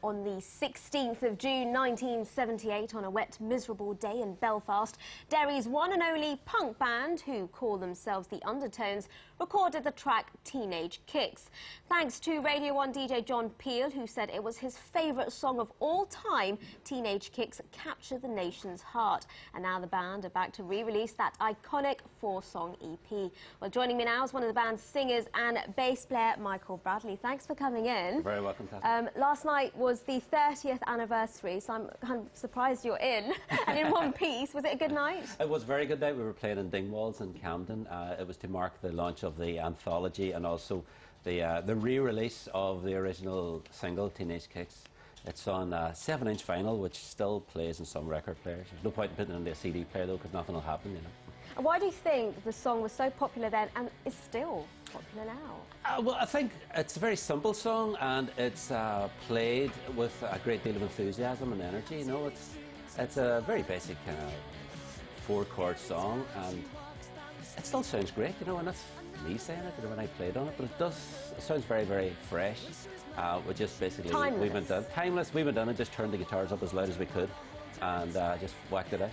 On the 16th of June 1978, on a wet, miserable day in Belfast, Derry's one and only punk band, who call themselves the Undertones, recorded the track Teenage Kicks. Thanks to Radio 1 DJ John Peel, who said it was his favourite song of all time, Teenage Kicks captured the nation's heart. And now the band are back to re-release that iconic 4-song EP. Well, joining me now is one of the band's singers and bass player, Michael Bradley. Thanks for coming in. You're very welcome, Catherine. Last night was the 30th anniversary, so I'm kind of surprised you're in, and in one piece. Was it a good night? It was a very good night. We were playing in Dingwalls in Camden. It was to mark the launch of the Anthology and also the re-release of the original single, Teenage Kicks. It's on a 7-inch vinyl, which still plays in some record players. There's no point in putting it in a CD player, though, because nothing will happen, you know. And why do you think the song was so popular then and is still popular now? Well, I think it's a very simple song, and it's played with a great deal of enthusiasm and energy. You know, it's a very basic kind of 4-chord song, and it still sounds great. You know, and that's me saying it, you know, when I played on it. But it sounds very, very fresh. We just basically timeless. We went down and just turned the guitars up as loud as we could, and just whacked it out.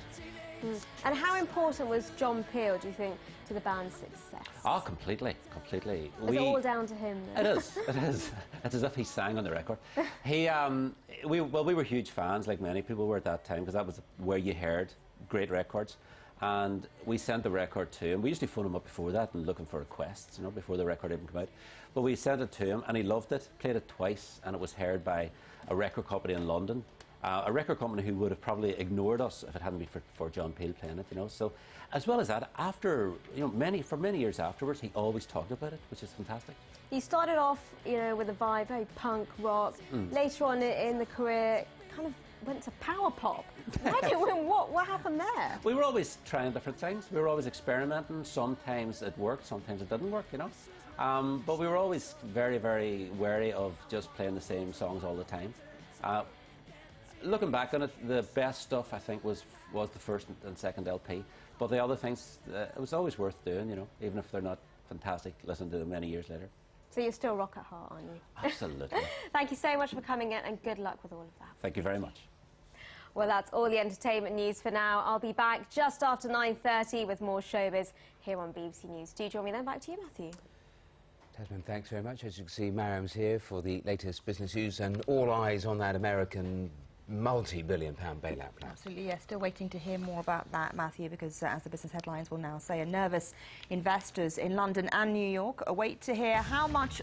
And how important was John Peel, do you think, to the band's success? Oh, completely, completely. Is it all down to him, then? It is, it is. It's as if he sang on the record. We were huge fans, like many people were at that time, because that was where you heard great records. And we sent the record to him. We usually phone him up before that and looking for requests, you know, before the record even came out. But we sent it to him, and he loved it, played it twice, and it was heard by a record company in London. A record company who would have probably ignored us if it hadn't been for John Peel playing it, you know. So, as well as that, after, you know, for many years afterwards, he always talked about it, which is fantastic. You started off, you know, with a vibe, very punk rock. Later on in the career, kind of went to power pop. What happened there? We were always trying different things. We were always experimenting. Sometimes it worked, sometimes it didn't work, you know. But we were always very, very wary of just playing the same songs all the time. Looking back on it, the best stuff, I think, was the first and second LP. But the other things, it was always worth doing, you know, even if they're not fantastic, listen to them many years later. So you're still rock at heart, aren't you? Absolutely. Thank you so much for coming in, and good luck with all of that. Thank you very much. Well, that's all the entertainment news for now. I'll be back just after 9:30 with more showbiz here on BBC News. Do join me then. Back to you, Matthew. Desmond, thanks very much. As you can see, Mariam's here for the latest business news, and all eyes on that American multi-billion-pound bailout plan. Absolutely, yes. Still waiting to hear more about that, Matthew, because as the business headlines will now say, nervous investors in London and New York await to hear how much